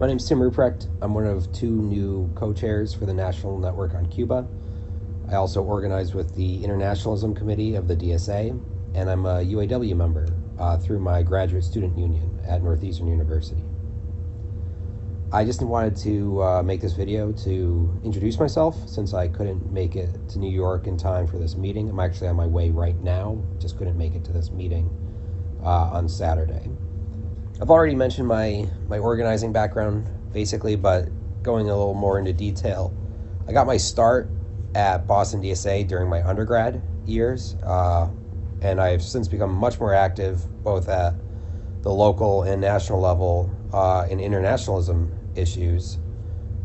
My name's Tim Ruprecht. I'm one of two new co-chairs for the National Network on Cuba. I also organize with the Internationalism Committee of the DSA, and I'm a UAW member through my graduate student union at Northeastern University. I just wanted to make this video to introduce myself since I couldn't make it to New York in time for this meeting. I'm actually on my way right now, just couldn't make it to this meeting on Saturday. I've already mentioned my organizing background basically, but going a little more into detail, I got my start at Boston DSA during my undergrad years, and I've since become much more active both at the local and national level in internationalism issues.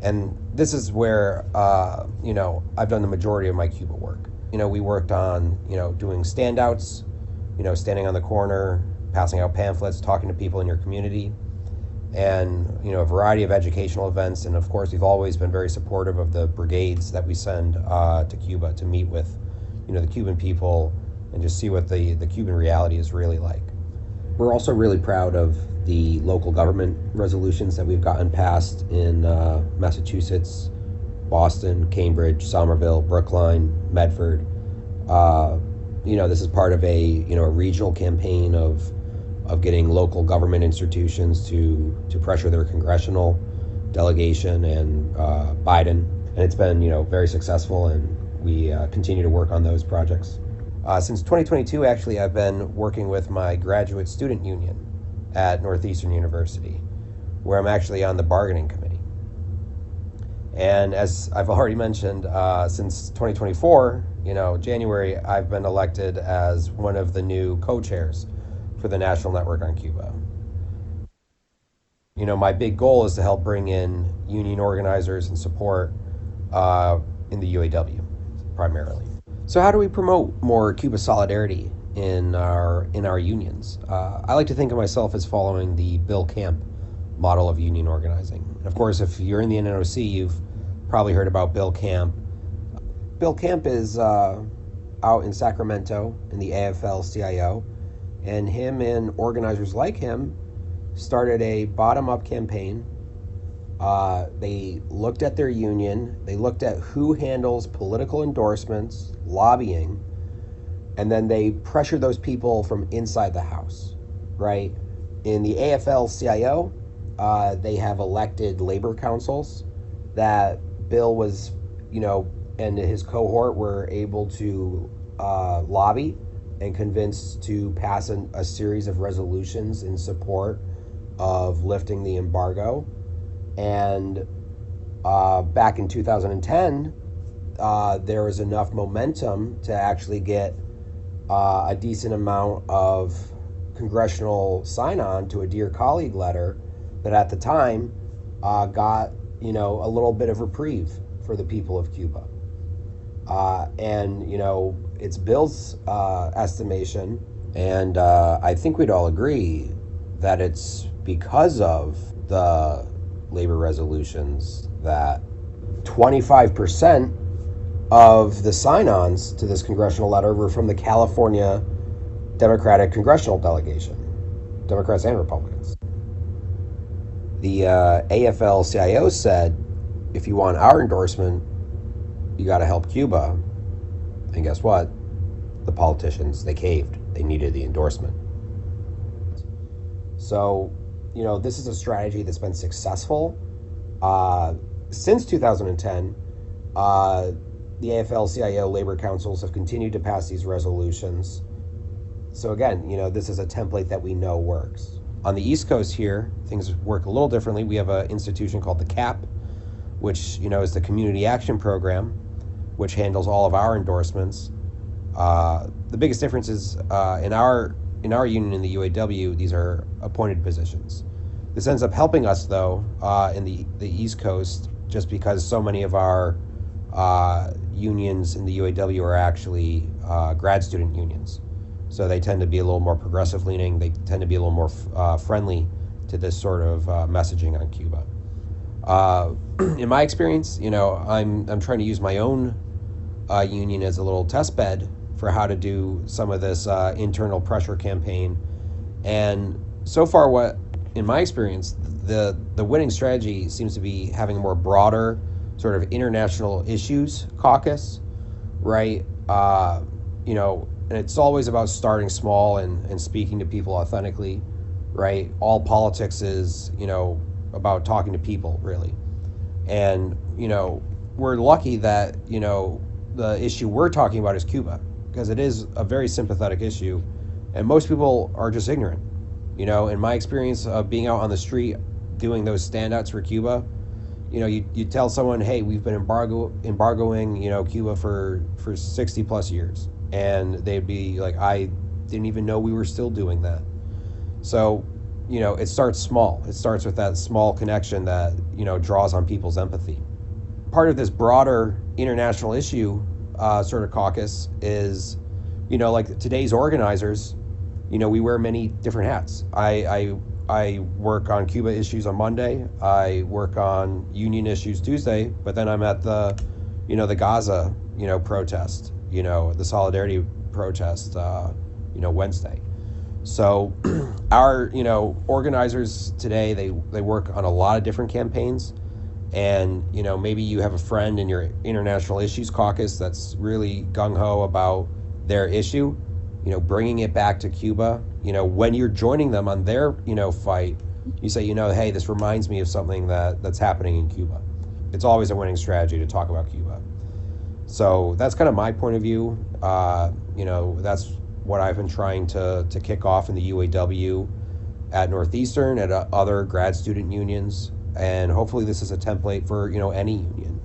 And this is where, I've done the majority of my Cuba work. We worked on, doing standouts, standing on the corner, passing out pamphlets, talking to people in your community, and, a variety of educational events. And of course, we've always been very supportive of the brigades that we send to Cuba to meet with, the Cuban people and just see what the Cuban reality is really like. We're also really proud of the local government resolutions that we've gotten passed in Massachusetts, Boston, Cambridge, Somerville, Brookline, Medford. This is part of a regional campaign of getting local government institutions to pressure their congressional delegation and Biden, and it's been very successful, and we continue to work on those projects. Since 2022, actually, I've been working with my graduate student union at Northeastern University, where I'm actually on the bargaining committee. And as I've already mentioned, since 2024, January, I've been elected as one of the new co-chairs for the National Network on Cuba. My big goal is to help bring in union organizers and support in the UAW, primarily. So how do we promote more Cuba solidarity in our unions? I like to think of myself as following the Bill Camp model of union organizing. And of course, if you're in the NNOC, you've probably heard about Bill Camp. Bill Camp is out in Sacramento in the AFL-CIO, and him and organizers like him started a bottom-up campaign. They looked at their union, they looked at who handles political endorsements, lobbying, and then they pressured those people from inside the house, right? In the AFL-CIO, they have elected labor councils that Bill was, and his cohort were able to lobby and convince to pass a series of resolutions in support of lifting the embargo. And back in 2010, there was enough momentum to actually get a decent amount of congressional sign-on to a Dear Colleague letter that at the time got, a little bit of reprieve for the people of Cuba. And it's Bill's estimation, and I think we'd all agree that it's because of the labor resolutions that 25% of the sign-ons to this congressional letter were from the California Democratic Congressional Delegation, Democrats and Republicans. The AFL-CIO said, if you want our endorsement, you got to help Cuba. And guess what? The politicians, they caved. They needed the endorsement. So, this is a strategy that's been successful. Since 2010, the AFL-CIO labor councils have continued to pass these resolutions. So again, this is a template that we know works. On the East Coast here, things work a little differently. We have an institution called the CAP, which, is the Community Action Program, which handles all of our endorsements. The biggest difference is in our union in the UAW, these are appointed positions. This ends up helping us, though, in the East Coast, just because so many of our unions in the UAW are actually grad student unions. So they tend to be a little more progressive leaning. They tend to be a little more friendly to this sort of messaging on Cuba. In my experience, I'm trying to use my own union as a little test bed for how to do some of this internal pressure campaign. And so far, what in my experience, the winning strategy seems to be having a more broader sort of international issues caucus, right? And it's always about starting small and speaking to people authentically, right? All politics is, about talking to people, really. And, we're lucky that, the issue we're talking about is Cuba, because it is a very sympathetic issue, and most people are just ignorant. In my experience of being out on the street doing those standouts for Cuba, you tell someone, hey, we've been embargoing, Cuba for 60 plus years. And they'd be like, I didn't even know we were still doing that. So, it starts small. It starts with that small connection that, draws on people's empathy. Part of this broader international issue sort of caucus is, like today's organizers, we wear many different hats. I work on Cuba issues on Monday. I work on union issues Tuesday, but then I'm at the Gaza, protest, the solidarity protest, Wednesday. So our, organizers today, they work on a lot of different campaigns. And, maybe you have a friend in your international issues caucus that's really gung-ho about their issue, bringing it back to Cuba. When you're joining them on their, fight, you say, hey, this reminds me of something that's happening in Cuba. It's always a winning strategy to talk about Cuba. So that's kind of my point of view. That's what I've been trying to kick off in the UAW at Northeastern, at other grad student unions. And hopefully this is a template for, any union.